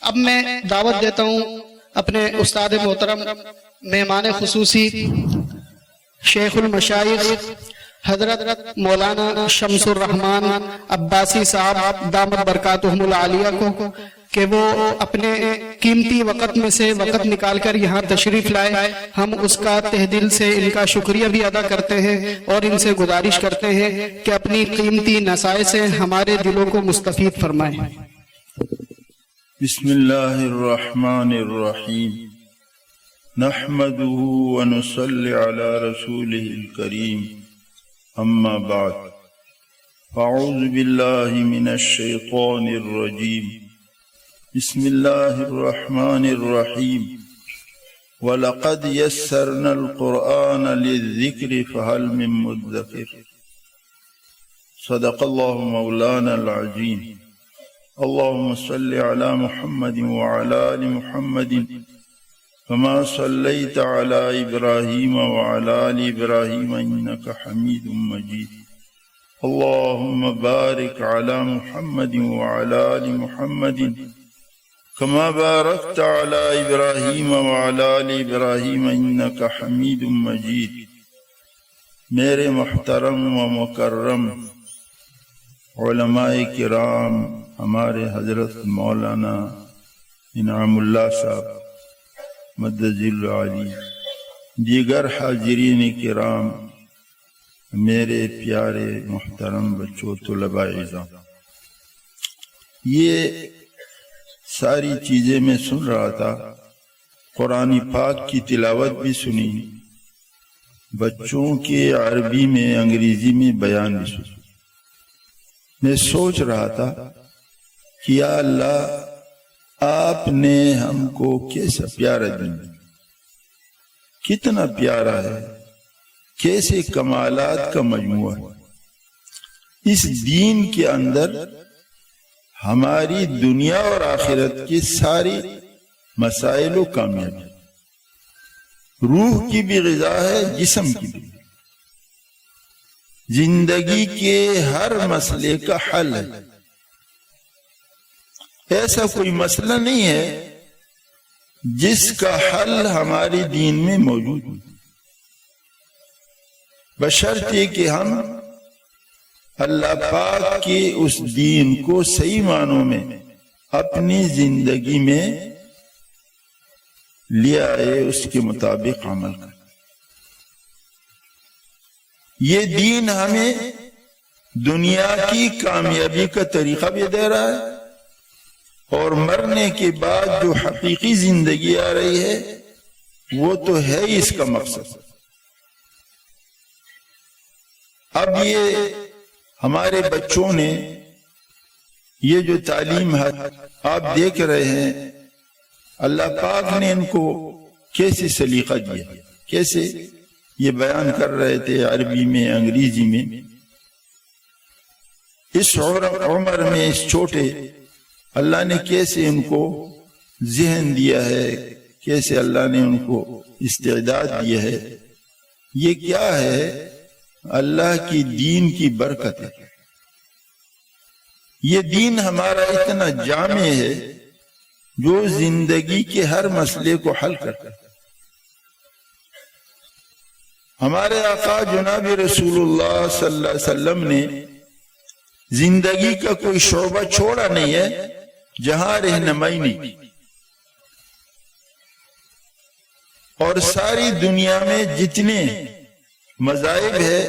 اب میں دعوت دیتا ہوں اپنے استاد محترم مہمان خصوصی شیخ المشائخ حضرت مولانا شمس الرحمان عباسی صاحب دامت برکاتہم العالیہ کو کہ وہ اپنے قیمتی وقت میں سے وقت نکال کر یہاں تشریف لائے. ہم اس کا تہ دل سے ان کا شکریہ بھی ادا کرتے ہیں اور ان سے گزارش کرتے ہیں کہ اپنی قیمتی نصائح سے ہمارے دلوں کو مستفید فرمائیں. بسم اللہ الرحمن الرحیم نحمده ونصلي على رسوله الكريم اما بعد فاعوذ باللہ من الشیطان الرجیم بسم اللہ الرحمن الرحیم وَلَقَدْ يَسَّرْنَا الْقُرْآنَ لِلذِّكْرِ فَهَلْ مِن مُدَّكِرٍ صدق اللہ مولانا العظیم. اللهم صل على محمد وعلى آل محمد كما صليت على إبراهيم وعلى آل إبراهيم إنك حميد مجيد. اللهم بارك على محمد وعلى آل محمد كما باركت على إبراهيم وعلى آل إبراهيم إنك حميد مجيد. میرے محترم و مکرم علماء کرام، ہمارے حضرت مولانا انعام اللہ صاحب مدد العالی، دیگر حاضرین کرام، میرے پیارے محترم بچوں، طلباء اعزام، یہ ساری چیزیں میں سن رہا تھا. قرآن پاک کی تلاوت بھی سنی، بچوں کے عربی میں انگریزی میں بیان بھی سنی. میں سوچ رہا تھا کہ یا اللہ، آپ نے ہم کو کیسا پیارا دین، کتنا پیارا ہے، کیسے کمالات کا مجموعہ ہے. اس دین کے اندر ہماری دنیا اور آخرت کی ساری مسائل و کامیابی، روح کی بھی غذا ہے، جسم کی بھی، زندگی کے ہر مسئلے کا حل ہے. ایسا کوئی مسئلہ نہیں ہے جس کا حل ہماری دین میں موجود ہے، بشرطے کہ ہم اللہ پاک کے اس دین کو صحیح معنوں میں اپنی زندگی میں لے آئے، اس کے مطابق عمل کریں. یہ دین ہمیں دنیا کی کامیابی کا طریقہ بھی دے رہا ہے، اور مرنے کے بعد جو حقیقی زندگی آ رہی ہے وہ تو ہے ہی اس کا مقصد. اب یہ ہمارے بچوں نے یہ جو تعلیم ہے آپ دیکھ رہے ہیں، اللہ پاک نے ان کو کیسے سلیقہ دیا، کیسے یہ بیان کر رہے تھے عربی میں، انگریزی میں. اس عمر میں، اس چھوٹے، اللہ نے کیسے ان کو ذہن دیا ہے، کیسے اللہ نے ان کو استعداد دیا ہے. یہ کیا ہے؟ اللہ کی دین کی برکت ہے. یہ دین ہمارا اتنا جامع ہے جو زندگی کے ہر مسئلے کو حل کرتا ہے. ہمارے آقا جناب رسول اللہ صلی اللہ علیہ وسلم نے زندگی کا کوئی شعبہ چھوڑا نہیں ہے جہاں رہنمائی نہیں کی، اور ساری دنیا میں جتنے مذاہب ہے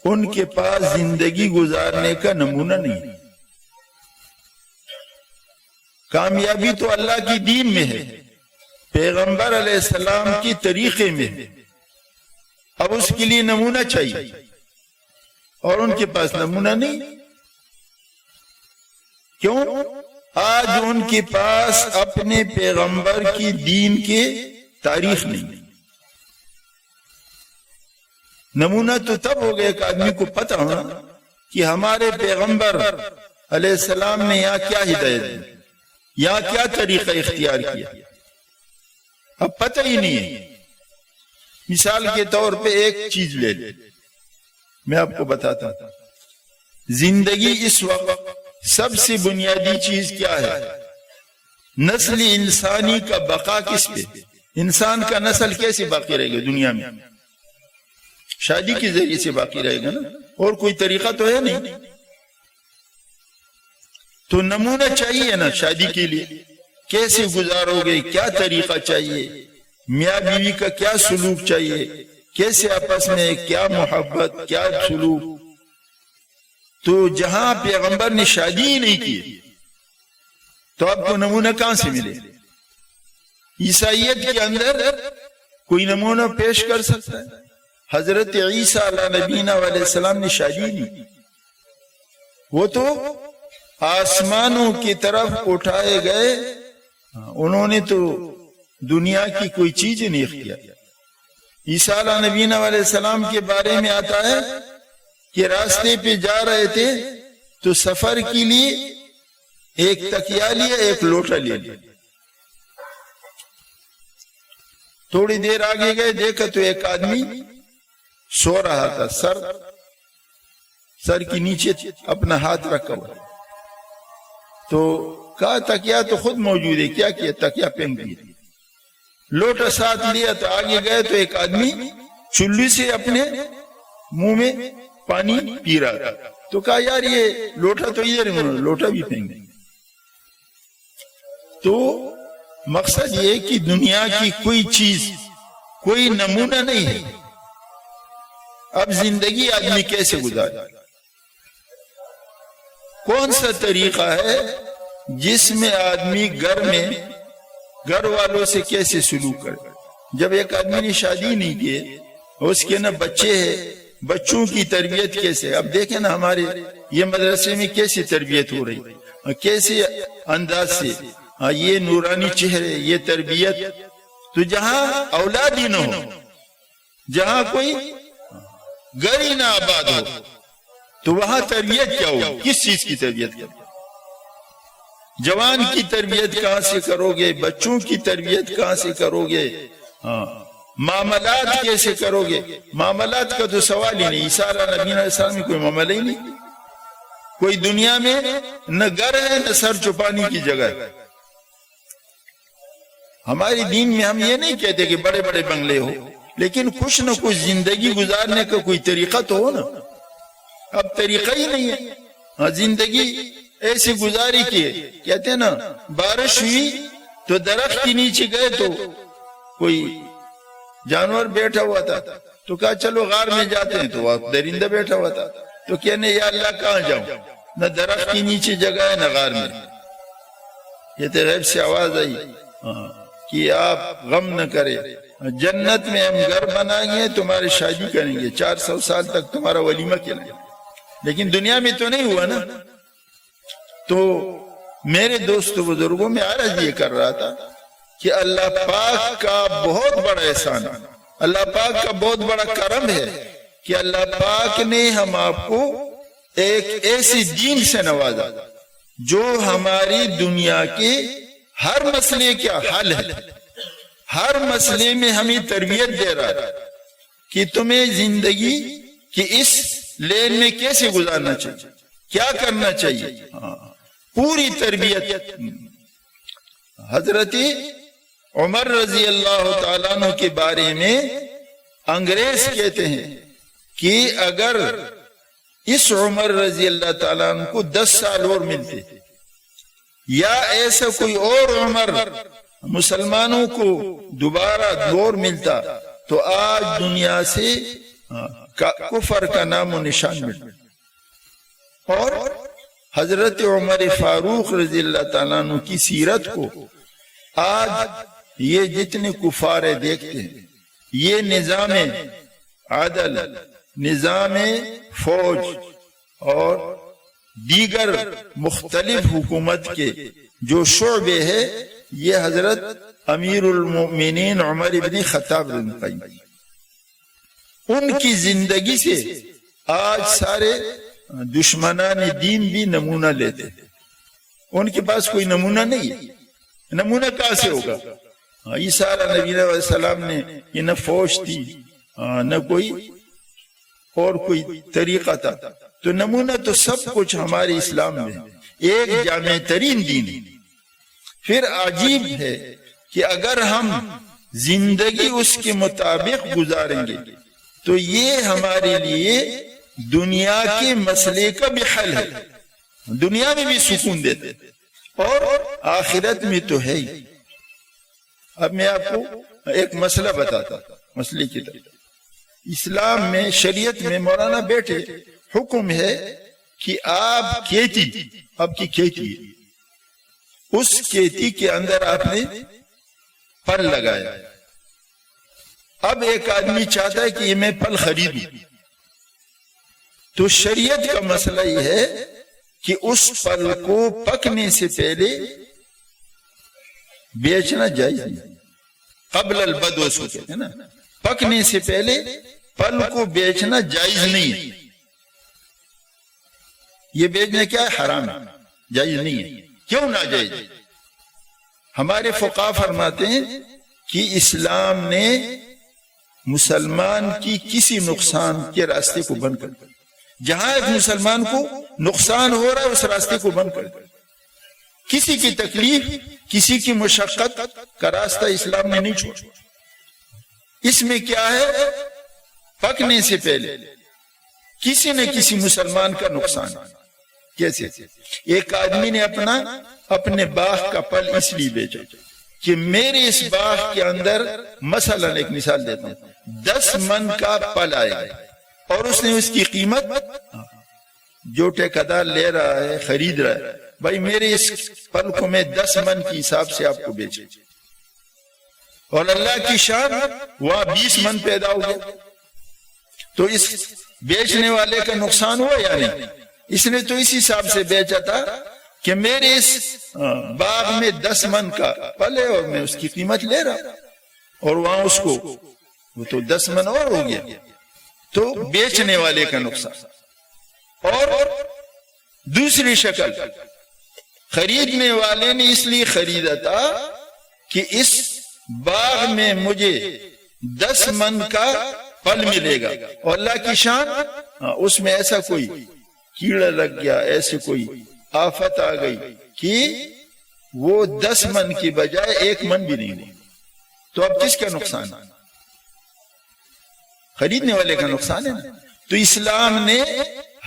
ان کے پاس زندگی گزارنے کا نمونہ نہیں. کامیابی تو اللہ کی دین میں ہے، پیغمبر علیہ السلام کی طریقے میں ہے. اب اس کے لیے نمونہ چاہیے، اور ان کے پاس نمونہ نہیں. کیوں؟ آج ان کے پاس اپنے پیغمبر کی دین کے تاریخ نہیں. نمونہ تو تب ہو گیا کہ آدمی کو پتہ ہونا کہ ہمارے پیغمبر علیہ السلام نے یہاں کیا ہدایت دی، یہاں کیا طریقہ اختیار کیا. اب پتہ ہی نہیں ہے. مثال کے طور پہ ایک چیز لے لیں، میں آپ کو بتاتا ہوں. زندگی اس وقت سب سے بنیادی چیز کیا ہے؟ نسل انسانی کا بقا کس پہ؟ انسان کا نسل کیسے باقی رہے گا دنیا میں؟ شادی کے ذریعے سے باقی رہے گا نا، اور کوئی طریقہ تو ہے نہیں. تو نمونہ چاہیے نا شادی کے لیے، کیسے گزارو گے، کیا طریقہ چاہیے، میاں بیوی کا کیا سلوک چاہیے، کیسے آپس میں کیا محبت، کیا سلوک. تو جہاں پیغمبر نے شادی ہی نہیں کی تو آپ کو نمونہ کہاں سے ملے؟ عیسائیت کے اندر کوئی نمونہ پیش کر سکتا ہے؟ حضرت عیسیٰ علیہ نبینا علیہ السلام نے شادی نہیں کی، وہ تو آسمانوں کی طرف اٹھائے گئے، انہوں نے تو دنیا کی کوئی چیز نہیں اختیار کیا. عیسیٰ علیہ نبینا علیہ السلام کے بارے میں آتا ہے کہ راستے پہ جا رہے تھے تو سفر کے لیے ایک تکیا لیا، ایک لوٹا لے لیا. تھوڑی دیر آگے گئے، دیکھا تو ایک آدمی سو رہا تھا، سر کے نیچے اپنا ہاتھ رکھا ہوا. تو کہا تکیا تو خود موجود ہے، کیا کیا؟ تکیا پھینک دیا. لوٹا ساتھ لیا تو آگے گئے تو ایک آدمی چلو سے اپنے منہ میں پانی پی رہا تھا. تو کہا یار یہ لوٹا تو ادھر ہے، لوٹا بھی پھینک دیں. تو مقصد یہ کہ دنیا کی کوئی چیز، کوئی نمونہ نہیں ہے. اب زندگی آدمی کیسے گزارے؟ کون سا طریقہ ہے جس میں آدمی گھر والوں سے کیسے سلوک کرے؟ جب ایک آدمی نے شادی نہیں کی، اس کے نہ بچے ہیں، بچوں کی تربیت کیسے؟ اب دیکھیں نا ہمارے یہ مدرسے میں کیسی تربیت ہو رہی، کیسے انداز سے، یہ نورانی چہرے، یہ تربیت. تو جہاں اولاد ہی نہ ہو، جہاں کوئی گھر ہی نہ آباد ہو، تو وہاں تربیت کیا ہوگی؟ کس چیز کی تربیت کرو؟ جوان کی تربیت کہاں سے کرو گے؟ بچوں کی تربیت کہاں سے کرو گے؟ معاملات کیسے کرو گے؟ معاملات کا تو سوال ہی نہیں. عیسیٰ علیہ نبی علیہ السلام میں کوئی معاملہ ہی نہیں. کوئی دنیا میں نہ گھر ہے نہ سر چھپانے کی جگہ ہے. ہماری دین میں ہم یہ نہیں کہتے کہ بڑے بڑے بنگلے ہو، لیکن کچھ نہ کچھ زندگی گزارنے کا کوئی طریقہ تو ہو نا. اب طریقہ ہی نہیں ہے. زندگی ایسی گزاری کی، کہتے ہیں نا بارش ہوئی تو درخت کے نیچے گئے تو کوئی جانور بیٹھا ہوا تھا، تو کہا چلو غار میں جاتے ہیں، تو وہاں درندہ بیٹھا ہوا تھا. تو کہنے یا اللہ کہاں جاؤں؟ نہ درخت کے نیچے جگہ ہے نہ غار میں. کہتے غیب سے آواز آئی کہ آپ غم نہ کرے، جنت میں ہم گھر بنائیں گے، تمہاری شادی کریں گے، 400 سال تک تمہارا ولیمہ کھلائیں گے. لیکن دنیا میں تو نہیں ہوا نا. تو میرے دوست بزرگوں میں عرض یہ کر رہا تھا کہ اللہ پاک کا بہت بڑا احسان ہے، اللہ پاک کا بہت بڑا کرم ہے کہ اللہ پاک نے ہم آپ کو ایک ایسی دین سے نوازا جو ہماری دنیا کے ہر مسئلے کا حل ہے. ہر مسئلے میں ہمیں تربیت دے رہا ہے کہ تمہیں زندگی کی اس لین میں کیسے گزارنا چاہیے، کیا کرنا چاہیے. پوری تربیت. حضرت عمر رضی اللہ تعالیٰ عنہ کے بارے میں انگریز کہتے ہیں کہ اگر اس عمر رضی اللہ تعالیٰ عنہ کو 10 سال اور ملتے یا ایسا کوئی اور عمر مسلمانوں کو دوبارہ دور ملتا تو آج دنیا سے کفر کا نام و نشان ملتا. اور حضرت عمر فاروق رضی اللہ تعالیٰ عنہ کی سیرت کو آج یہ جتنے کفار دیکھتے ہیں، یہ نظام عدل، نظام فوج اور دیگر مختلف حکومت کے جو شعبے ہیں، یہ حضرت امیر المؤمنین عمر ابن خطاب رضی اللہ عنہ ان کی زندگی سے آج سارے دشمنان دین بھی نمونہ لیتے ہیں. ان کے پاس کوئی نمونہ نہیں ہے. نمونہ کہاں سے ہوگا؟ عیسیٰ علیہ نبی علیہ السلام نے یہ نہ فوج تھی نہ کوئی اور کوئی طریقہ تھا. تو نمونہ تو سب کچھ ہمارے اسلام میں ایک جامع ترین دین ہے. پھر عجیب ہے کہ اگر ہم زندگی اس کے مطابق گزاریں گے تو یہ ہمارے لیے دنیا کے مسئلے کا بھی حل ہے، دنیا میں بھی سکون دیتے اور آخرت میں تو ہے ہی۔ اب میں آپ کو ایک مسئلہ بتاتا ہوں، مسئلے کی طرف۔ اسلام میں، شریعت میں مولانا بیٹھے حکم ہے کہ آپ کھیتی، آپ کی کھیتی ہے، اس کھیتی کے اندر آپ نے پھل لگایا، اب ایک آدمی چاہتا ہے کہ یہ میں پھل خریدوں، تو شریعت کا مسئلہ یہ ہے کہ اس پھل کو پکنے سے پہلے بیچنا جائز نہیں، قبل البدو اس کو کہتے ہیں نا، پکنے سے پہلے پھل کو بیچنا جائز نہیں ہے۔ یہ بیچنا کیا ہے؟ حرام ہے، جائز نہیں ہے۔ کیوں ناجائز؟ ہمارے فقہا فرماتے ہیں کہ اسلام نے مسلمان کی کسی نقصان کے راستے کو بند کر دیا، جہاں ایک مسلمان کو نقصان ہو رہا ہے اس راستے کو بند کر دیا، کسی کی تکلیف، کسی کی مشقت کا راستہ اسلام نے نہیں چھوڑا۔ اس میں کیا ہے؟ پکنے سے پہلے کسی نہ کسی مسلمان کا نقصان۔ کیسے؟ ایک آدمی نے اپنے باغ کا پھل اس لیے بیچا کہ میرے اس باغ کے اندر، مثلا ایک مثال دیتا ہوں، 10 من کا پھل آیا اور اس نے اس کی قیمت، جو ٹھیکیدار لے رہا ہے، خرید رہا ہے، بھائی میرے اس پھل کو میں 10 من کے حساب سے آپ کو بیچے، اور اللہ کی شان وہاں 20 من پیدا ہو گیا، تو اس بیچنے والے کا نقصان ہوا یا نہیں؟ اس نے تو اس حساب سے بیچا تھا کہ میرے اس باغ میں 10 من کا پھل ہے اور میں اس کی قیمت لے رہا ہوں، اور وہاں اس کو وہ تو 10 من اور ہو گیا، تو بیچنے والے کا نقصان۔ اور دوسری شکل، خریدنے والے نے اس لیے خریدا تھا کہ اس باغ میں مجھے 10 من کا پھل ملے گا، اور اللہ کی شان اس میں ایسا کوئی کیڑا لگ گیا، ایسے کوئی آفت آ گئی کہ وہ 10 من کی بجائے 1 من بھی نہیں ہوئی، تو اب کس کا نقصان ہے؟ خریدنے والے کا نقصان ہے نا۔ تو اسلام نے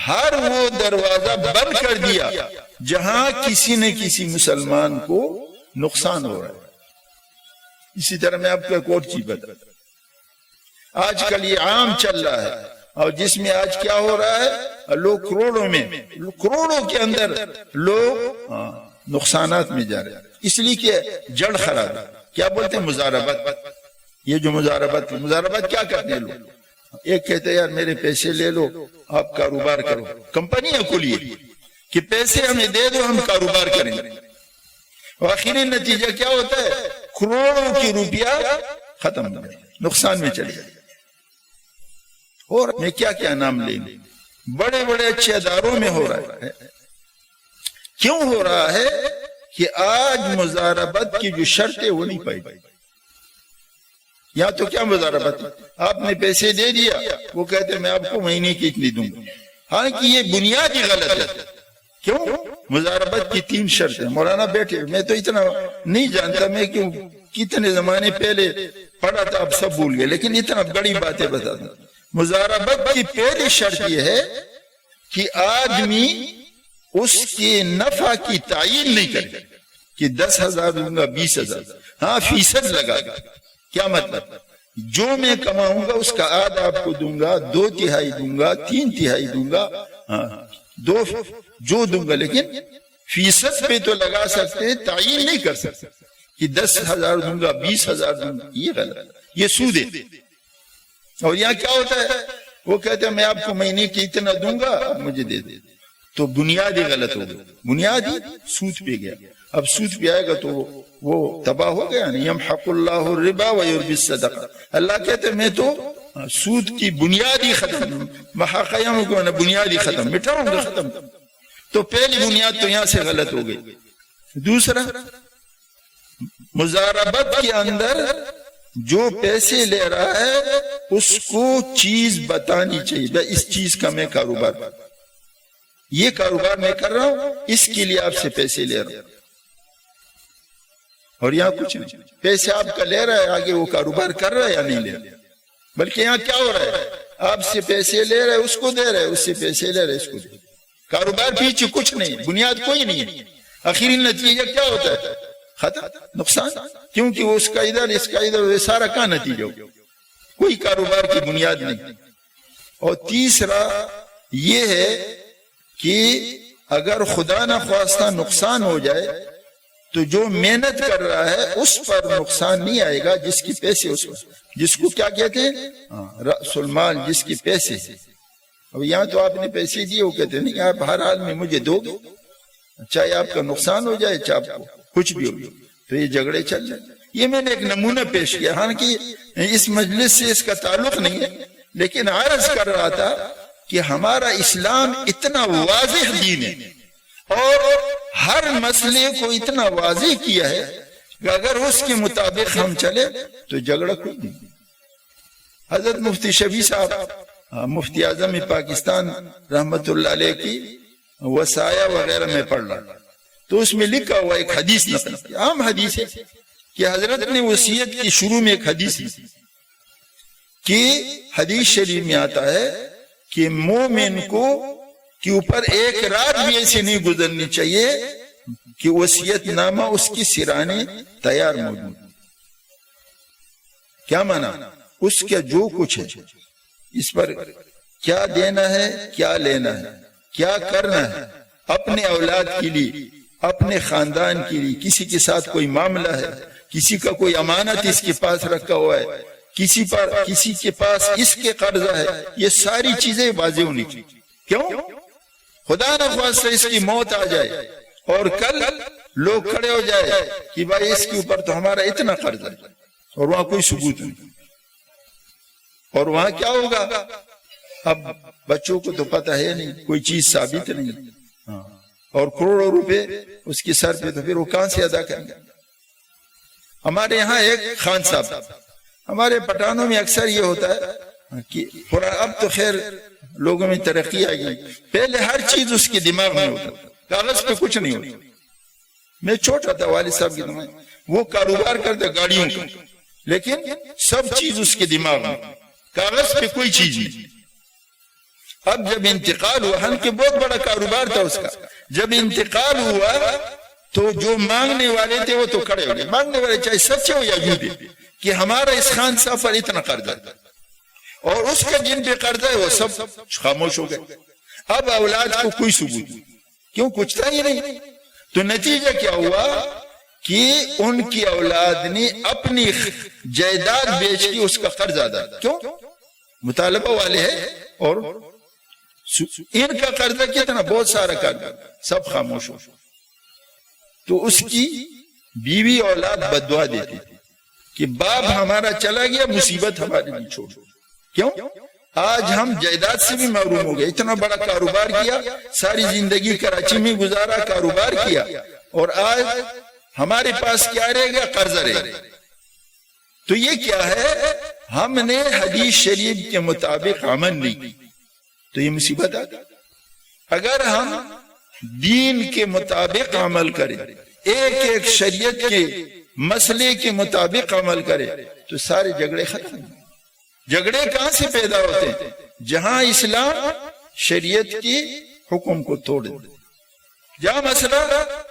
ہر وہ دروازہ بند کر دیا جہاں کسی نہ کسی مسلمان کو نقصان ہو رہا ہے۔ اسی طرح میں آپ کو ایک اور چیز بتاتا ہوں، آج کل یہ عام چل رہا ہے، اور جس میں آج کیا ہو رہا ہے، لوگ کروڑوں کے اندر لوگ نقصانات میں جا رہے ہیں، اس لیے کہ جڑ خراب ہے۔ کیا بولتے ہیں؟ مزاربت۔ یہ جو مزاربت کیا کرتے ہیں لوگ؟ ایک کہتے ہیں یار میرے پیسے لے لو، آپ کاروبار کرو، کمپنیاں کھولیے کہ پیسے ہمیں دے دو، ہم کاروبار کریں گے، اور آخری نتیجہ کیا ہوتا ہے؟ کروڑوں کی روپیہ ختم ہو گئے، نقصان میں چلے گئے۔ اور میں کیا نام لیں گے، بڑے بڑے اچھے اداروں میں ہو رہا ہے۔ کیوں ہو رہا ہے؟ کہ آج مزاربت کی جو شرط ہے وہ نہیں پائی۔ یا تو کیا مزاربت ہے؟ آپ نے پیسے دے دیا، وہ کہتے ہیں میں آپ کو مہینے کی اتنی دوں گا، حالانکہ یہ بنیادی غلط ہے۔ کیوں؟ مزاربت کی 3 شرطیں۔ مولانا بیٹھے، میں تو اتنا نہیں جانتا، میں کیوں کتنے زمانے پہلے پڑھا تھا، اب سب بھول گئے، لیکن اتنا بڑی باتیں بتاتا ہوں۔ مزاربت کی پہلی شرط یہ ہے کہ آدمی اس کے نفع کی تعین نہیں کرے کہ 10,000 دوں گا، 20,000، ہاں فیصد لگا گا۔ کیا مطلب؟ جو میں کماؤں گا اس کا آدھا آپ کو دوں گا، 2/3 دوں گا، 3/3 دوں گا، جو دوں گا، لیکن فیصد پہ تو لگا سکتے ہیں، تعین نہیں کر سکتے کہ 10,000 دوں گا، 20,000 دوں گا۔ یہ غلط ہے، یہ سود ہے۔ اور یہاں کیا ہوتا ہے؟ وہ کہتے ہیں میں آپ کو مہینے کی اتنا دوں گا، مجھے دے دے، تو بنیادی غلط ہو گیا، بنیادی سود پہ گیا۔ اب سود پہ آئے گا تو وہ تباہ ہو گیا، نہیں یمحق اللہ الربا ویربی الصدقہ۔ اللہ کہتے ہیں میں تو سود کی بنیادی ختم، محقیم کو بنیادی ختم، مٹاؤں گا، ختم۔ تو پہلی بنیاد تو یہاں سے غلط ہو گئی۔ دوسرا، مزاربت کے اندر جو پیسے لے رہا ہے اس کو چیز بتانی چاہیے، بھائی اس چیز کا میں کاروبار، یہ کاروبار میں کر رہا ہوں، اس کے لیے آپ سے پیسے لے رہا ہوں۔ اور یہاں کچھ نہیں. پیسے آپ کا لے رہا ہے, آگے وہ کاروبار کر رہا ہے یا نہیں لے رہا, بلکہ یہاں کیا ہو رہا ہے, آپ سے پیسے لے رہے اس کو دے رہے, اس سے پیسے لے رہے اس کو دے رہے. کاروبار پیچھے کچھ نہیں, بنیاد کوئی نہیں ہے. آخری نتیجہ کیا ہوتا ہے, ختم, نقصان. کیونکہ وہ اس کا ادھر اس کا ادھر, سارا کا نتیجہ ہو, کوئی کاروبار کی بنیاد نہیں. اور تیسرا یہ ہے کہ اگر خدا نہ خواستہ نقصان ہو جائے تو جو محنت کر رہا ہے اس پر نقصان نہیں آئے گا, جس کی پیسے اس پر, جس کو کیا کہتے ہیں, رأس المال, جس کی پیسے. اب یہاں تو آپ نے پیسے دیے, وہ کہتے ہیں نہیں آپ ہر حال میں مجھے دو گے, چاہے آپ کا نقصان ہو جائے چاہے آپ کو کچھ بھی ہو. تو یہ جھگڑے چل جائیں. یہ میں نے ایک نمونہ پیش کیا, حالانکہ اس مجلس سے اس کا تعلق نہیں ہے, لیکن عرض کر رہا تھا کہ ہمارا اسلام اتنا واضح دین ہے اور ہر مسئلے کو اتنا واضح کیا ہے کہ اگر اس کے مطابق ہم چلے تو جھگڑا کوئی نہیں. حضرت مفتی شفیع صاحب مفتی اعظم پاکستان رحمت اللہ علیہ کی وصایا وغیرہ میں پڑھ رہا, تو اس میں لکھا ہوا ایک حدیث نقل کی, عام حدیث ہے کہ حضرت نے وصیت کی شروع میں ایک حدیث کہ حدیث شریف میں آتا ہے کہ مومن کو کے اوپر ایک رات بھی ایسے نہیں گزرنی چاہیے کہ وصیت نامہ اس کی سرانے تیار موجود. کیا مانا, اس کا جو کچھ ہے اس پر کیا دینا ہے, کیا لینا ہے, کیا کرنا ہے, اپنے اولاد کے لیے, اپنے خاندان کے لیے, کسی کے ساتھ کوئی معاملہ ہے, کسی کا کوئی امانت اس کے پاس رکھا ہوا ہے, کسی کے پاس اس کے قرضہ ہے, یہ ساری چیزیں واضح ہونی چاہیے. کیوں, خدا نہ خواستہ اس کی موت آ جائے اور کل لوگ کھڑے ہو جائے کہ بھائی اس کے اوپر تو ہمارا اتنا قرض ہے, اور وہاں کوئی ثبوت نہیں, اور وہاں کیا ہوگا, اب بچوں کو تو پتہ ہے نہیں, کوئی چیز ثابت نہیں, اور کروڑوں روپے اس کے سر پہ, تو پھر وہ کہاں سے ادا کریں گے. ہمارے یہاں ایک خان صاحب, ہمارے پٹھانوں میں اکثر یہ ہوتا ہے کہ اب تو خیر لوگوں میں ترقی آ گئی, پہلے ہر چیز اس کے دماغ میں ہوتا, کاغذ پہ کچھ نہیں ہوتا. میں چھوٹا تھا, والد صاحب کی دماغ, وہ کاروبار کرتا گاڑیوں کا, لیکن سب چیز اس کے دماغ میں, کاغذ پہ کوئی چیز نہیں. اب جب انتقال ہوا, ہم کے بہت بڑا کاروبار تھا اس کا, جب انتقال ہوا تو جو مانگنے والے تھے وہ تو کھڑے ہو گئے, مانگنے والے چاہے سچے ہو یا جھوٹے, کہ ہمارا اس خان صاحب پر اتنا قرض ہے, اور اس کا جن پہ قرض ہے وہ سب خاموش ہو گئے. اب اولاد کو کوئی ثبوت نہیں, کیوں, کچھ تھا ہی نہیں. تو نتیجہ کیا ہوا کہ ان کی اولاد نے اپنی جائیداد بیچ کی اس کا قرض ادا, کیوں, مطالبہ والے ہیں, اور ان کا قرضہ کتنا, بہت سارا قرض, سب خاموش ہو. تو اس کی بیوی اولاد بددعا دیتی تھی کہ باپ ہمارا چلا گیا, مصیبت ہمارے لیے چھوڑ. کیوں, آج ہم جائیداد سے بھی محروم ہو گئے, اتنا بڑا کاروبار کیا, ساری زندگی کراچی میں گزارا, کاروبار کیا, اور آج ہمارے پاس کیا رہے گا, قرضہ رہے گا. تو یہ کیا ہے, ہم نے حدیث شریف کے مطابق عمل نہیں کی, تو یہ مصیبت آ گئی. اگر ہم دین کے مطابق عمل کریں, ایک ایک شریعت کے مسئلے کے مطابق عمل کرے, تو سارے جھگڑے ختم. جھگڑے کہاں سے پیدا ہوتے ہیں, جہاں اسلام شریعت کی حکم کو توڑ دے, جہاں مسئلہ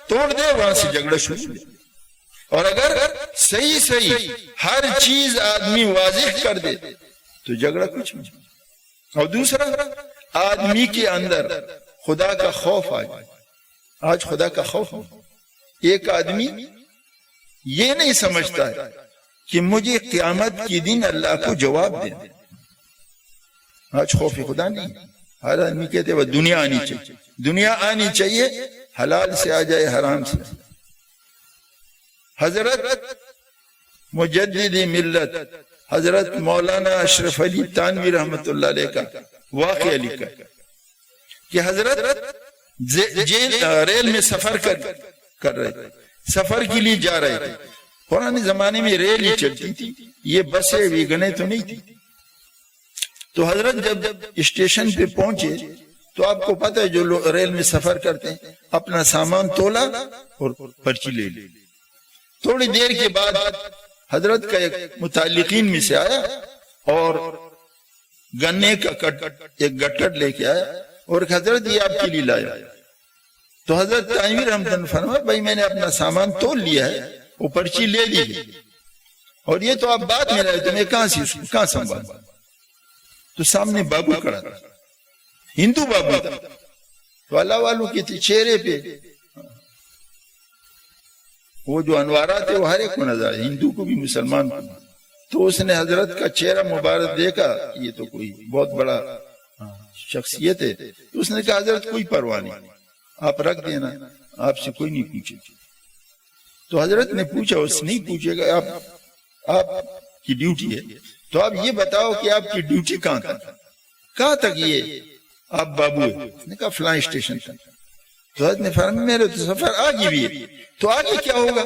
توڑ دے وہاں سے جھگڑا شروع ہو. اور اگر صحیح ہر چیز آدمی واضح کر دے تو جھگڑا کچھ نہیں. اور دوسرا, آدمی کے اندر خدا کا خوف آ جائے. آج خدا کا خوف, ایک آدمی یہ نہیں سمجھتا ہے کہ مجھے قیامت کے دن اللہ کو جواب دے. آج خوف خدا نہیں. ہر آدمی کہتے وہ دنیا آنی چاہیے, دنیا آنی چاہیے, حلال سے آ جائے حرام سے. حضرت مجدد ملت حضرت مولانا اشرف علی تانوی رحمت اللہ علیہ کا واقعہ لکھا کہ حضرت ریل میں سفر کر رہے تھے, سفر کے لیے جا رہے تھے. پرانے زمانے میں ریل ہی چلتی تھی, یہ بسیں ویگنیں تو نہیں تھی. تو حضرت جب اسٹیشن پہ پہنچے تو آپ کو پتہ ہے جو لوگ ریل میں سفر کرتے ہیں اپنا سامان تولا اور پرچی لے لی. تھوڑی دیر کے بعد حضرت کا ایک متعلقین میں سے آیا اور گنے کا ایک گٹر لے کے آیا اور حضرت یہ آپ کے لیے لایا. تو حضرت تائمی رحمۃ اللہ فرمایا بھائی میں نے اپنا سامان تول لیا ہے, وہ پرچی لے لی اور یہ تو آپ بعد میں لائے تو میں کہاں سنبھال. تو سامنے بابو کھڑا تھا, ہندو بابو تھا, تو اللہ والوں کے چہرے پہ وہ جو انوارات ہے وہ ہر ایک کو نظر آئے, ہندو کو بھی مسلمان کو. تو اس نے حضرت کا چہرہ مبارک دیکھا, یہ تو کوئی بہت بڑا شخصیت ہے. تو اس نے کہا حضرت کوئی پرواہ نہیں, آپ رکھ دینا, آپ سے کوئی نہیں پوچھے. تو حضرت نے پوچھا, اس نہیں پوچھے گا آپ کی ڈیوٹی ہے تو آپ یہ بتاؤ کہ آپ کی ڈیوٹی کہاں تک, کہاں تک یہ آپ بابو ہے. اس نے کہا فلاں اسٹیشن تک. تو حضرت نے فرمایا میرے تو سفر آگے بھی ہے, تو آگے کیا ہوگا؟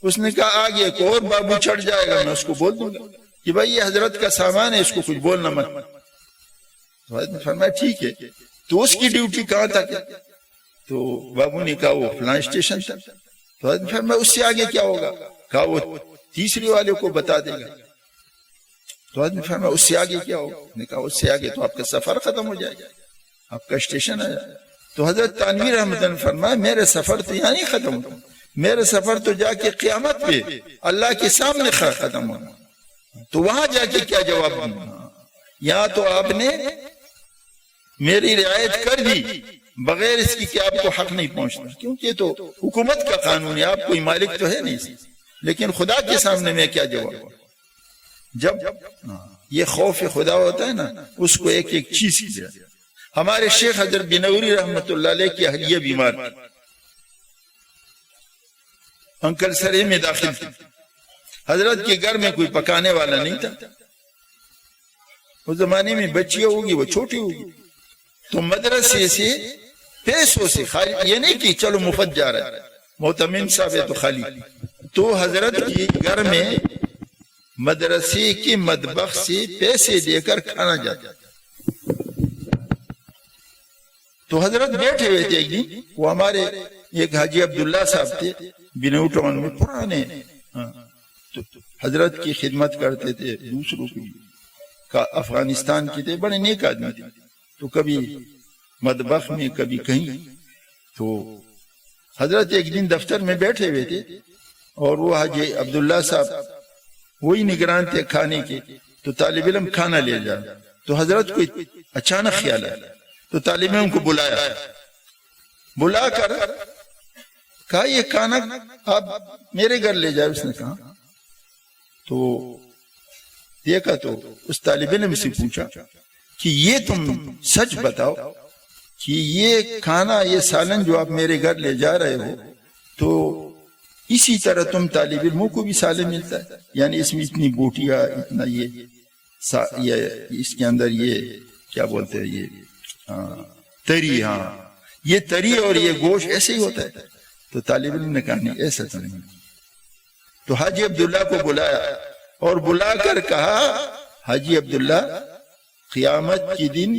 اس نے کہا آگے ایک اور بابو چڑھ جائے گا, میں اس کو بول دوں گا کہ بھائی یہ حضرت کا سامان ہے, اس کو کچھ بولنا مت. تو حضرت نے فرمایا ٹھیک ہے, تو اس کی ڈیوٹی کہاں تک ہے؟ تو بابو نے کہا وہ فلاں اسٹیشن تک. تو حضرت نے فرمایا اس سے آگے کیا ہوگا؟ کہا وہ تیسری والے کو بتا دے گا. تو حضرت نے فرمایا اس سے آگے کیا ہوگا؟ نے کہا اس سے آگے تو آپ کا سفر ختم ہو جائے گا, آپ کا اسٹیشن آیا. تو حضرت تانوی رحمۃ اللہ نے فرمایا میرے سفر تو یہاں نہیں ختم ہوتا, میرے سفر تو جا کے قیامت پہ اللہ کے سامنے ختم ہونا, تو وہاں جا کے کیا جواب دوں؟ یہاں تو آپ نے میری رعایت کر دی بغیر اس کی کہ آپ کو حق نہیں پہنچتا, کیونکہ یہ تو حکومت کا قانون ہے, آپ کوئی مالک تو ہے نہیں, لیکن خدا کے سامنے میں کیا جواب دوں؟ جب یہ خوف خدا ہوتا ہے نا, اس کو ایک ایک چیز کی جائے. ہمارے شیخ حضرت بنوری رحمت اللہ علیہ کی اہلیہ بیمار تھی, انکل سرے میں داخل تھی. حضرت کے گھر میں کوئی پکانے والا نہیں تھا. اس زمانے میں بچیاں ہوگی وہ چھوٹی ہوگی, تو مدرسے سے پیسوں سے خالی, یہ نہیں کہ چلو مفت جا رہا ہے, محتمم صاحب ہے تو خالی. تو حضرت کے گھر میں مدرسے کے مطبخ سے پیسے دے کر کھانا جاتا. تو حضرت بیٹھے ہوئے تھے ایک دن, وہ ہمارے ایک حاجی عبداللہ صاحب تھے بنو ٹاؤن میں پرانے, تو حضرت کی خدمت کرتے تھے دوسروں کی, افغانستان کی تھے, بڑے نیک آدمی تھے. تو کبھی مطبخ میں کبھی کہیں. تو حضرت ایک دن دفتر میں بیٹھے ہوئے تھے اور وہ حاجی عبداللہ صاحب وہی نگران تھے کھانے کے. تو طالب علم کھانا لے جا, تو حضرت کو اچانک خیال آیا, تو طالب علم کو بلا کر کہا یہ کھانا آپ میرے گھر لے جائے. اس نے کہا, تو دیکھا تو اس طالب علم سے پوچھا کہ یہ تم سچ بتاؤ کہ یہ کھانا, یہ سالن جو آپ میرے گھر لے جا رہے ہو, تو اسی طرح تم طالب علموں کو بھی سالن ملتا ہے, یعنی اس میں اتنی بوٹیاں, اتنا یہ اس کے اندر یہ کیا بولتے ہیں, یہ تری, ہاں یہ تری اور یہ گوشت ایسے ہی ہوتا ہے. تو طالب علم نے کہا نہیں ایسا تو نہیں. تو حاجی عبداللہ کو بلایا اور بلا کر کہا حاجی عبداللہ قیامت کی دن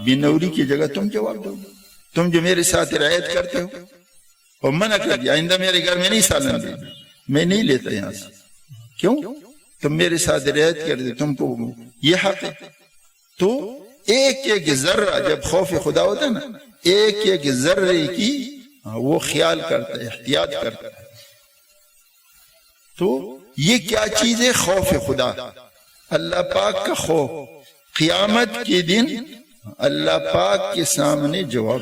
بنوری کی جگہ تم جواب دو, تم جو میرے ساتھ رعایت کرتے ہو, اور منع کر دیا آئندہ میرے گھر میں نہیں سالن دے, میں نہیں لیتا یہاں سے. کیوں؟ تم میرے ساتھ رعایت کر دے, تم کو یہ حق ہے. تو ایک ایک ذرہ, جب خوف خدا ہوتا ہے نا, ایک ایک ذرے کی وہ خیال کرتا ہے, احتیاط کرتا ہے. تو یہ کیا چیز ہے؟ خوف خدا, اللہ پاک کا خوف. قیامت کے دن اللہ پاک کے سامنے جواب.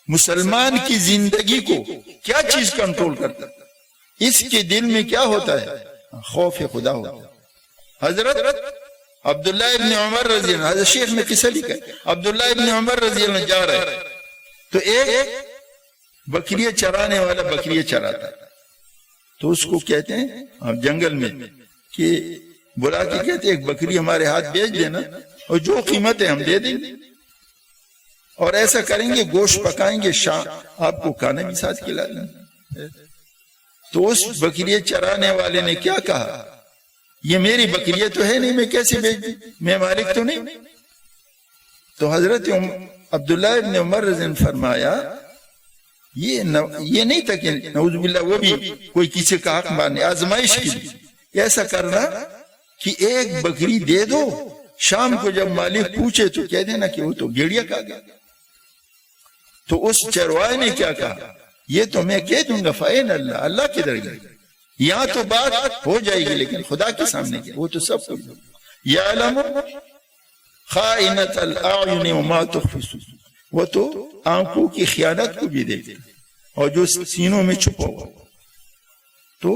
مسلمان کی زندگی کو کیا چیز کنٹرول کرتا ہے؟ اس کے دل میں کیا ہوتا ہے؟ خوف خدا ہوتا ہے. حضرت عبداللہ ابن عمر رضی اللہ عنہ, حضرت شیخ نے قصہ لکھا ہے, عبداللہ ابن عمر رضی اللہ عنہ جا رہے تو ایک بکریاں چرانے والا بکریاں چراتا ہے. تو اس کو کہتے ہیں جنگل میں کہ بلا کے کہتے ہیں ایک بکری ہمارے ہاتھ بیچ دینا اور جو قیمت ہے ہم دے دیں گے, اور ایسا کریں گے گوشت پکائیں گے, شام آپ کو کھانا بھی ساتھ کھلا دیں گے. تو اس بکریاں چرانے والے نے کیا کہا, یہ میری بکریاں تو ہے نہیں, میں کیسے بیچ دوں, میں مالک تو نہیں. تو حضرت عبداللہ ابن عمر رضی اللہ عنہ فرمایا یہ نہیں تھا کہ نعوذ باللہ وہ بھی کوئی کسی کا حق ماننے، آزمائش کے لیے ایسا کرنا کہ ایک بکری دے دو، شام کو جب مالک پوچھے تو کہہ دینا کہ وہ تو گیڑیا کھا گیا۔ تو اس چروائے نے کیا کہا، یہ تو میں کہہ دوں گا فَإِنَ اللَّهَ، اللہ کی درجہ یہاں تو بات ہو جائے گی، لیکن خدا کے سامنے کیا، وہ تو سب کچھ یعلم خائنۃ الاعین وما تخفی الصدور، وہ تو آنکھوں کی خیانت کو بھی دیکھتے اور جو سینوں میں چھپا ہوا۔ تو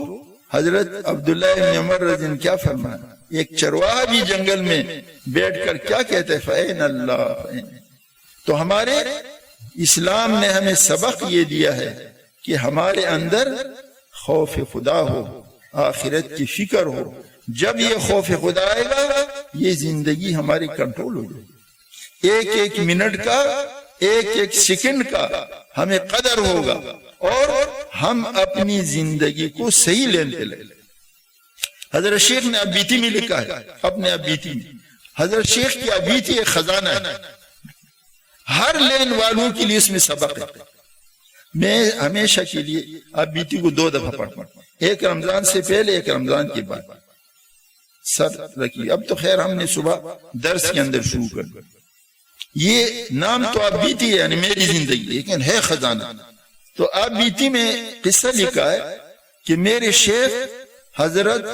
حضرت عبداللہ بن عمر رضی اللہ عنہ کیا فرمانا، ایک چرواہا بھی جنگل میں بیٹھ کر کیا کہتے ہیں فَإِنَ اللَّهَ۔ تو ہمارے اسلام نے ہمیں سبق یہ دیا ہے کہ ہمارے اندر خوف خدا ہو، آخرت کی فکر ہو۔ جب یہ خوف خدا آئے گا یہ زندگی ہماری کنٹرول ہو جائے گی، ایک ایک منٹ کا، ایک ایک سیکنڈ کا ہمیں قدر ہوگا اور ہم اپنی زندگی کو صحیح لین پہ لیں۔ حضرت شیخ نے ابیتی میں لکھا ہے، اپنے ابیتی میں، حضرت شیخ کی ابیتی ایک خزانہ ہے، ہر لین والوں کے لیے اس میں سبق ہے۔ میں ہمیشہ کے لیے ابیتی کو 2 دفعہ پڑھتا ہوں، ایک رمضان سے پہلے، ایک رمضان کے بعد۔ سر رکھیے، اب تو خیر ہم نے صبح درس کے اندر شروع کر دیا۔ یہ نام تو ابیتی ہے، یعنی میری زندگی، لیکن ہے خزانہ۔ تو ابیتی میں قصہ لکھا ہے کہ میرے شیخ حضرت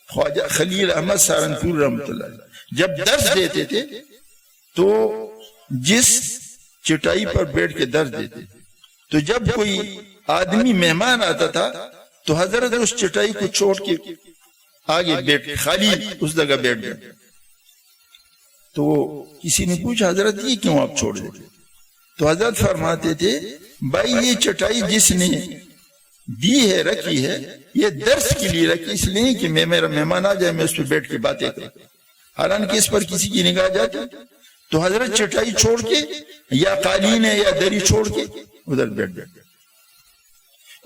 خواجہ خلیل احمد سہارنپور رحمۃ اللہ علیہ جب درس دیتے تھے تو جس چٹائی پر بیٹھ کے درس دیتے تو جب کوئی آدمی مہمان آتا تھا تو حضرت اس چٹائی کو چھوڑ کے آگے بیٹھ خالی اس جگہ بیٹھ گئے۔ تو کسی نے پوچھا حضرت یہ کیوں آپ چھوڑ دیتے؟ تو حضرت فرماتے تھے بھائی یہ چٹائی جس نے دی ہے، رکھی ہے، یہ درس کے لیے رکھی، اس لیے کہ میرا مہمان آ جائے میں اس پہ بیٹھ کے باتیں کروں، حالانکہ اس پر کسی کی نگاہ جاتی۔ تو حضرت چٹائی چھوڑ کے یا قالین ہے یا دری چھوڑ کے ادھر بیٹھ گئے۔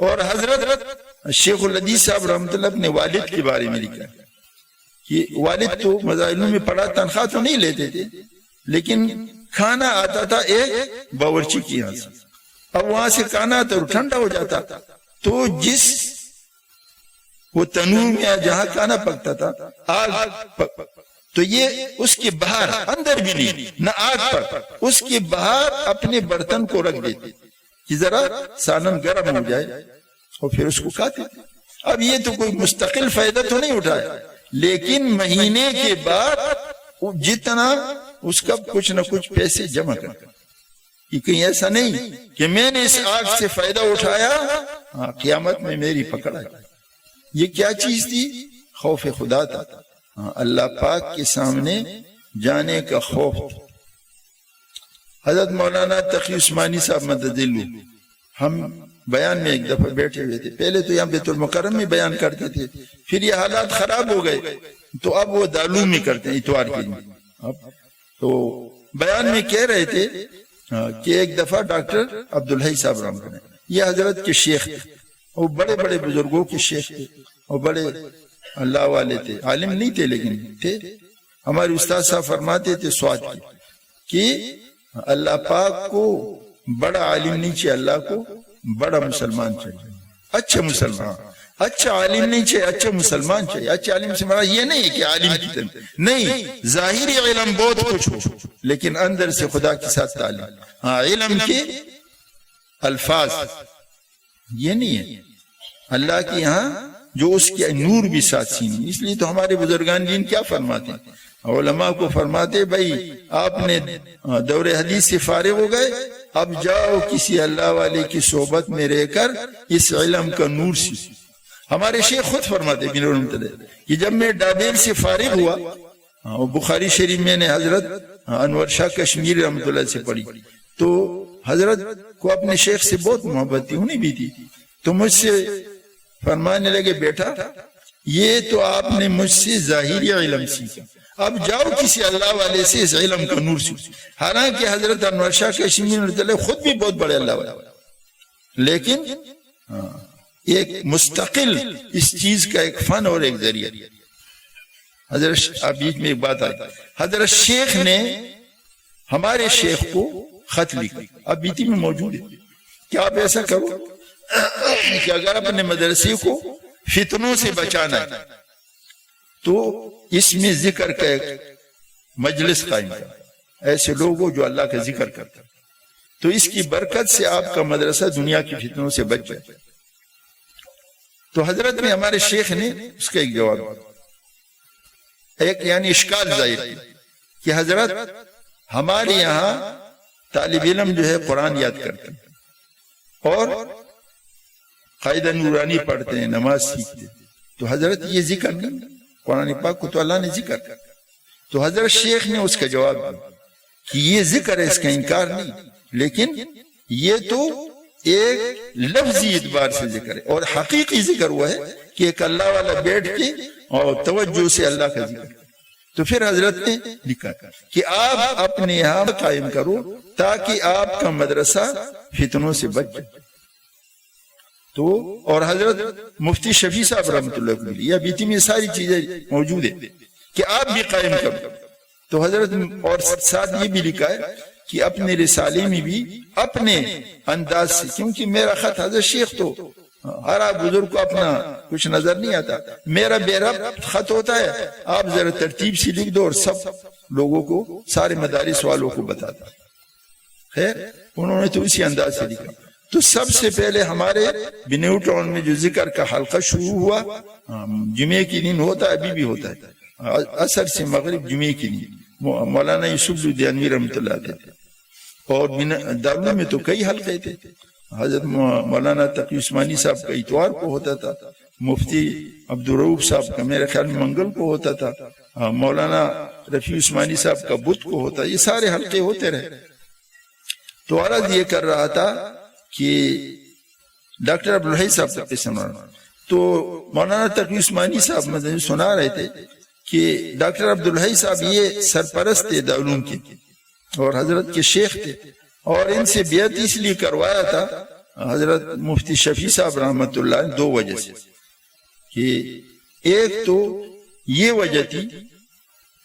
اور حضرت شیخ الحدیث صاحب رحمۃ اللہ اپنے والد کے بارے میں لکھا ہے کہ والد تو مظاہروں میں پڑھا، تنخواہ تو نہیں لیتے تھے، لیکن کھانا آتا تھا ایک باورچی کی یہاں سے، اب وہاں سے کھانا آتا اور ٹھنڈا ہو جاتا، تو جس وہ تنور میں جہاں کھانا پکتا تھا آگ تو یہ اس کے باہر، اندر بھی نہیں، نہ آگ پر، اس کے باہر اپنے برتن کو رکھ دیتے کہ ذرا سالن گرم ہو جائے اور پھر اس کو کھاتے تھے۔ اب یہ تو کوئی مستقل فائدہ تو نہیں اٹھایا، لیکن مہینے کے بعد جتنا اس کا کچھ نہ کچھ پیسے جمع کرتا، کہ کہیں ایسا نہیں کہ میں نے اس آگ سے فائدہ اٹھایا قیامت میں میری پکڑ آئی۔ یہ کیا چیز تھی؟ خوف خدا تھا، اللہ پاک کے سامنے جانے کا خوف۔ حضرت مولانا تقی عثمانی صاحب مدد اللہ، ہم بیان میں ایک دفعہ بیٹھے ہوئے تھے، پہلے تو یہاں بیت المکرم میں بیان کرتے تھے، پھر یہ حالات خراب ہو گئے تو اب وہ دالو میں کرتے ہیں اتوار کے دن۔ تو بیان میں کہہ رہے تھے کہ ایک دفعہ ڈاکٹر عبدالحی صاحب رحمۃ اللہ، یہ حضرت کے شیخ تھے، وہ بڑے بڑے بزرگوں کے شیخ تھے اور بڑے اللہ والے تھے، عالم نہیں تھے لیکن تھے۔ ہمارے استاد صاحب فرماتے تھے سواد کہ اللہ پاک کو بڑا عالم نہیں چاہیے، اللہ کو بڑا مسلمان چاہیے، اچھا مسلمان، اچھا عالم نہیں چاہیے، اچھا مسلمان چاہیے۔ اچھا عالم سے مراد یہ نہیں کہ عالم کی طرح نہیں، ظاہری علم بہت کچھ ہو لیکن اندر سے خدا کے ساتھ تعلق، ہاں علم کے الفاظ یہ نہیں ہے، اللہ کے یہاں جو اس کے نور بھی ساتھ سینی۔ اس لیے تو ہمارے بزرگان دین کیا فرماتے ہیں، علماء کو فرماتے بھائی آپ نے دور حدیث سے فارغ ہو گئے، اب جاؤ کسی اللہ والے کی صحبت میں رہ کر اس علم کا نور سیکھو۔ ہمارے شیخ خود فرماتے کہ جب میں ڈابیل سے فارغ ہوا، بخاری شریف میں نے حضرت انور شاہ کشمیری رحمۃ اللہ سے پڑھی، تو حضرت کو اپنے شیخ سے بہت محبت تھی، انہیں بھی تھی، تو مجھ سے فرمانے لگے بیٹا یہ تو آپ نے مجھ سے ظاہری علم سیکھا، اب جاؤ کسی اللہ والے سے اس علم کا نور سیکھو۔ حالانکہ حضرت انور شاہ کشمیری خود بھی بہت بڑے اللہ والے، لیکن ایک مستقل اس چیز کا ایک فن اور ایک ذریعہ۔ حضرت اب بیچ میں ایک بات آئی، حضرت شیخ نے ہمارے شیخ کو خط لکھا، اب بیتی میں موجود ہے کہ آپ ایسا کرو کہ اگر اپنے مدرسے کو فتنوں سے بچانا ہے تو اس میں ذکر کا ایک مجلس قائم کریں، ایسے لوگوں جو اللہ کا ذکر کرتے ہیں، تو اس کی برکت سے آپ کا مدرسہ دنیا کی فتنوں سے بچ جائے۔ تو حضرت نے ہمارے شیخ نے اس کا ایک جواب دیا، ایک یعنی اشکال ظاہر کیا کہ حضرت ہمارے یہاں طالب علم جو ہے قرآن یاد کرتے ہیں اور قاعدہ نورانی پڑھتے ہیں، نماز سیکھتے ہیں، تو حضرت یہ ذکر نہیں، قرآن پاک کو تو اللہ نے ذکر کر، تو حضرت شیخ نے اس کا جواب دیا کہ یہ ذکر ہے، اس کا انکار نہیں، لیکن یہ تو ایک لفظی اعتبار سے ذکر ہے، اور حقیقی ذکر ہوا ہے کہ ایک اللہ والا بیٹھ کے اور توجہ سے اللہ کا ذکر کرے۔ تو پھر حضرت نے لکھا کہ آپ اپنے یہاں قائم کرو تاکہ آپ کا مدرسہ فتنوں سے بچ جائے۔ تو اور حضرت مفتی شفیع صاحب رحمۃ اللہ علیہ یہ بیتی میں ساری چیزیں موجود ہیں کہ آپ بھی قائم کرو۔ تو حضرت اور ساتھ یہ بھی لکھا ہے کہ اپنے رسالے میں بھی اپنے انداز سے، کیونکہ میرا خط حضرت شیخ تو ہر بزرگ کو اپنا کچھ نظر نہیں آتا، میرا بے ربط خط ہوتا ہے، آپ ذرا ترتیب سے لکھ دو اور سب لوگوں کو، سارے مدارس والوں کو بتاتا۔ خیر انہوں نے تو اسی انداز سے لکھا۔ تو سب سے پہلے ہمارے بنیو ٹاؤن میں جو ذکر کا حلقہ شروع ہوا، جمعے کی دن ہوتا ہے، ابھی بھی ہوتا ہے، عصر سے مغرب جمعے کی دن مولانا یوسف الدینوی رحمۃ اللہ علیہ تھے، اور دارالعلوم میں تو کئی حلقے تھے، حضرت مولانا تقی عثمانی صاحب کا اتوار کو ہوتا تھا، مفتی عبدالرؤوف صاحب کا میرے خیال میں منگل کو ہوتا تھا، مولانا رفیع عثمانی صاحب کا بدھ کو ہوتا، یہ سارے حلقے ہوتے رہے۔ تو عرض یہ کر رہا تھا کہ ڈاکٹر عبدالحی صاحب کا قصہ سنا رہا، تو مولانا تقی عثمانی صاحب مجھے سنا رہے تھے کہ ڈاکٹر عبدالحی صاحب یہ سرپرست تھے دارالعلوم کے اور حضرت کے شیخ تھے، اور ان سے بیعت اس لیے کروایا تھا حضرت مفتی شفیع صاحب رحمۃ اللہ علیہ، دو وجہ سے، کہ ایک تو یہ وجہ تھی،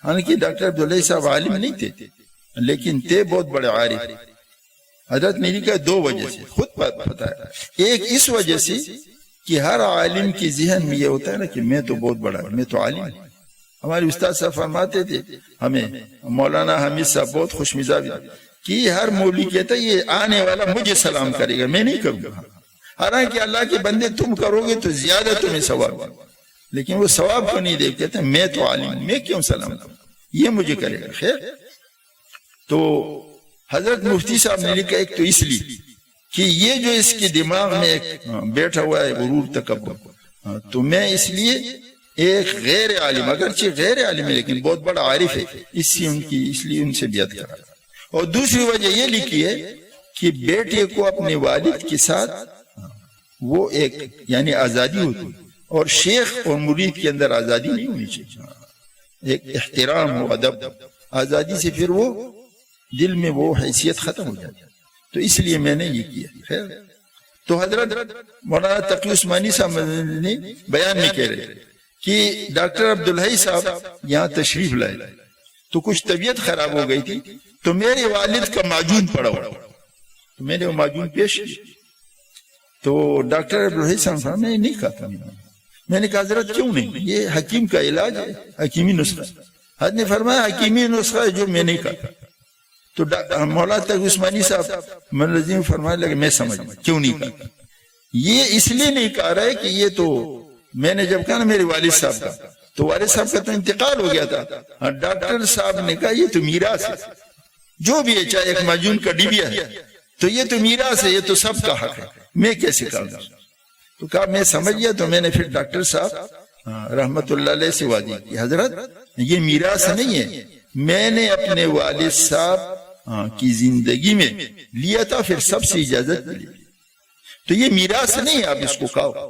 حالانکہ ڈاکٹر عبدالحی صاحب عالم نہیں تھے لیکن تھے بہت بڑے عارف، حضرت نے لکھا دو وجہ سے، خود پتہ ہے، ایک اس وجہ سے کہ ہر عالم کے ذہن میں یہ ہوتا ہے نا کہ میں تو بہت بڑا ہوں، میں تو عالم ہوں۔ ہمارے استاد صاحب فرماتے تھے ہمیں، مولانا حمید صاحب بہت خوش مزاج کہ ہر مولوی کہتا ہے یہ آنے والا مجھے سلام کرے گا، میں نہیں کروں گا، حالانکہ اللہ کے بندے تم کرو گے تو زیادہ تمہیں ثواب ہے، لیکن وہ ثواب کو نہیں دے، کہتے ہیں میں تو عالم ہوں، میں کیوں سلام کروں، یہ مجھے کرے گا۔ خیر تو حضرت مفتی صاحب نے لکھا ایک تو اس لیے کہ یہ جو اس کے دماغ میں ایک بیٹھا ہوا ہے غرور تکبر، تو میں اس لیے ایک غیر عالم، اگرچہ غیر عالم ہے لیکن بہت بڑا عارف ہے، اس لیے ان سے بیعت کرا۔ اور دوسری وجہ یہ لکھی ہے کہ بیٹے کو اپنے والد کے ساتھ وہ ایک یعنی آزادی ہوتی، اور شیخ اور مرید کے اندر آزادی نہیں ہونی چاہیے، ایک احترام ہو، ادب، آزادی سے پھر وہ دل میں وہ حیثیت ختم ہو جاتی، تو اس لیے میں نے یہ کیا۔ خیر تو حضرت مولانا تقی عثمانی صاحب نے بیان میں کہہ رہے کہ ڈاکٹر عبدالحی صاحب یہاں تشریف لائے تو کچھ طبیعت خراب ہو گئی تھی، تو میرے والد کا معجون پڑا ہوا، تو میں نے وہ معجون پیش کیا، تو ڈاکٹر عبدالحی صاحب نے نہیں کہا تھا، میں نے کہا حضرت کیوں نہیں، یہ حکیم کا علاج ہے، حکیمی نسخہ، حضرت نے فرمایا حکیمی نسخہ ہے جو میں نہیں کہا۔ تو مولانا تقی عثمانی صاحب منظم فرمانے لگے میں سمجھ کیوں نہیں کہا، یہ اس لیے نہیں کہا رہا ہے کہ یہ تو میں نے جب کہا نا میرے والد صاحب کا، تو والد صاحب کا تو انتقال ہو گیا تھا، ڈاکٹر صاحب نے کہا یہ تو میراث ہے، جو بھی ہے چاہے ایک معجون کا ڈبیا ہے تو یہ تو میراث ہے، یہ تو سب کا حق ہے، میں کیسے کہوں؟ تو کہا میں سمجھ گیا، تو میں نے پھر ڈاکٹر صاحب رحمت اللہ علیہ سے وعدہ کی حضرت یہ میراث نہیں ہے، میں نے اپنے والد صاحب کی زندگی میں لیا تھا، پھر سب سے اجازت ملی، تو یہ میراث نہیں ہے، آپ اس کو کھاؤ۔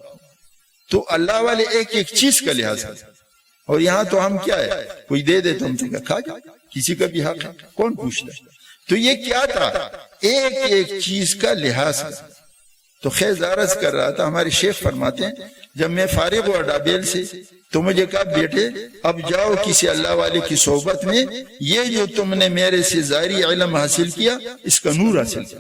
تو اللہ والے ایک ایک چیز کا لحاظ ہے، اور یہاں تو ہم کیا ہے کوئی دے دے تو ہم سے کھا جا، کسی کا بھی حق ہے، کون پوچھتا ہے؟ تو یہ کیا تھا، ایک ایک چیز کا لحاظ ہے، تو خیز عرض کر رہا تھا، ہمارے شیخ فرماتے ہیں جب میں فارغ ہوا ڈابیل سے تو مجھے کہا بیٹے اب جاؤ کسی اللہ والے کی صحبت میں، یہ جو تم نے میرے سے ظاہری علم حاصل کیا اس کا نور حاصل کیا۔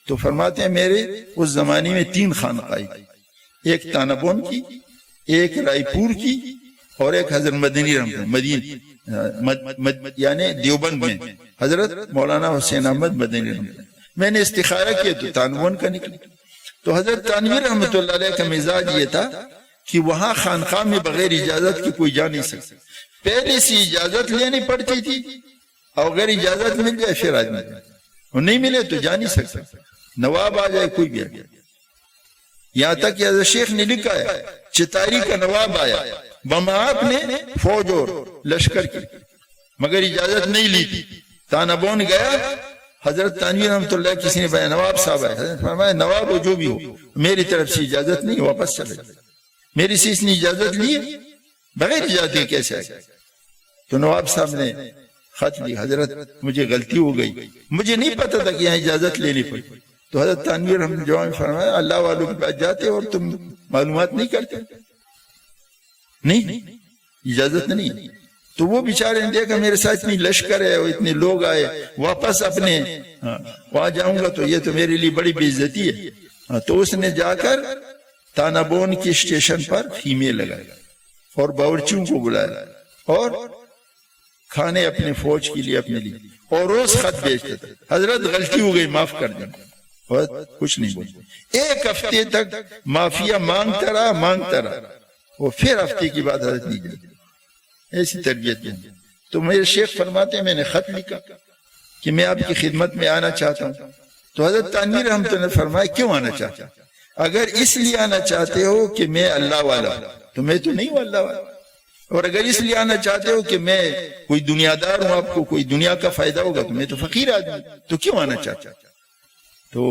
تو فرماتے ہیں میرے اس زمانے میں 3 خانقاہیں، ایک تانبون کی، ایک رائے پور کی، اور ایک حضرت مدنی یعنی دیوبند میں حضرت مولانا حسین احمد مدنی رحمۃ اللہ۔ میں نے استخارہ کیا تو تانبون کا نکلا۔ تو حضرت تانوی رحمۃ اللہ علیہ کا مزاج یہ تھا کہ وہاں خانقاہ میں بغیر اجازت کی کوئی جا نہیں سکتا، پہلے سے اجازت لینی پڑتی تھی، اور اگر اجازت مل جائے پھر آدمی جائے، اور نہیں ملے تو جا نہیں سکتا، نواب آ جائے کوئی بھی آ جائے۔ یہاں تک کہ حضرت شیخ نے لکھا ہے چتاری کا نواب آیا، بمعاپ نے فوج اور لشکر کی، مگر اجازت نہیں لی تھی۔ تانبون گیا، حضرت تانوی رحمۃ اللہ کسی نے بتایا نواب صاحب ہے، حضرت فرمایا نواب ہو جو بھی ہو، میری طرف سے اجازت نہیں، واپس چلے جائے۔ میری سے اس نے اجازت لی، بغیر اجازت کے کیسے آئے؟ تو نواب صاحب نے خط لی، حضرت مجھے غلطی ہو گئی، مجھے نہیں پتا تھا کہ یہاں اجازت لینی پڑی۔ تو حضرت تانوی رحمۃ اللہ نے فرمایا اللہ والوں کے پاس جاتے اور تم معلومات نہیں کرتے؟ نہیں، اجازت نہیں۔ تو وہ بیچارے نے دیکھا میرے ساتھ اتنی لشکر ہے اور اتنے لوگ آئے، واپس اپنے وہاں جاؤں گا تو یہ تو میرے لیے بڑی بے عزتی ہے۔ تو اس نے جا کر تانبون کی اسٹیشن پر خیمے لگائے اور باورچیوں کو بلایا اور کھانے اپنے فوج کے لیے اپنے لیے، اور روز خط بھیجتا تھا حضرت غلطی ہو گئی معاف کر دیں، اور کچھ نہیں بولتے۔ 1 ہفتے تک معافیا مانگتا رہا، اور پھر ہفتے کی بعد حضرت نہیں جاتی، ایسی تربیت دیں۔ تو میرے شیخ فرماتے ہیں میں نے خط لکھا کہ میں آپ کی خدمت میں آنا چاہتا ہوں۔ تو حضرت تانوی رحمۃ اللہ نے فرمایا کیوں آنا چاہتا؟ اگر اس لیے آنا چاہتے ہو کہ میں اللہ والا ہوں تو میں تو نہیں ہوں اللہ والا، اور اگر اس لیے آنا چاہتے ہو کہ میں کوئی دنیا دار ہوں، آپ کو کوئی دنیا کا فائدہ ہوگا تو میں تو فقیر آدمی، تو کیوں آنا چاہتا؟ تو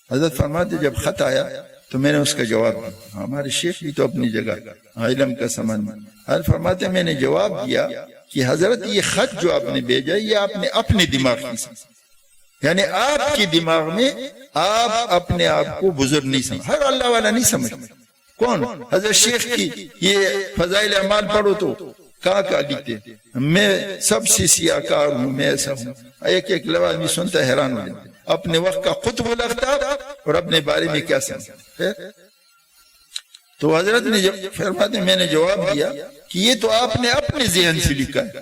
حضرت فرماتے جب خط آیا تو میں نے اس کا جواب دیا، ہمارے شیخ بھی تو اپنی جگہ علم کا سمند، حضرت فرماتے میں نے جواب دیا کہ حضرت یہ خط جو آپ نے بھیجا یہ آپ نے اپنے دماغ کی سمجھا، یعنی آپ کے دماغ میں آپ اپنے آپ کو بزرگ نہیں سمجھ، ہر اللہ والا نہیں سمجھ۔ کون؟ حضرت شیخ کی یہ فضائل اعمال پڑھو تو کہاں لکھتے میں سب سے سیاہ کار ہوں، میں ایسا ہوں، ایک لفظ آدمی سنتا ہے حیران ہو جاتا، اپنے وقت کا قطب لگتا اور اپنے بارے میں کیا سمجھتا۔ تو حضرت نے فرماتے میں نے جواب دیا کہ یہ تو آپ نے اپنے ذہن سے لکھا ہے،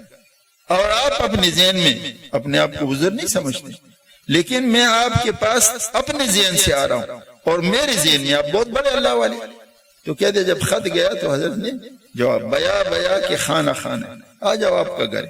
اور آپ اپنے ذہن میں اپنے آپ کو بزرگ نہیں سمجھتے، لیکن میں آپ کے پاس اپنے ذہن سے آ رہا ہوں، اور میرے ذہن میں آپ بہت بڑے اللہ والے۔ تو کہتے جب خط گیا تو حضرت نے جواب بیا کہ خانہ آ جاؤ آپ کا گھر۔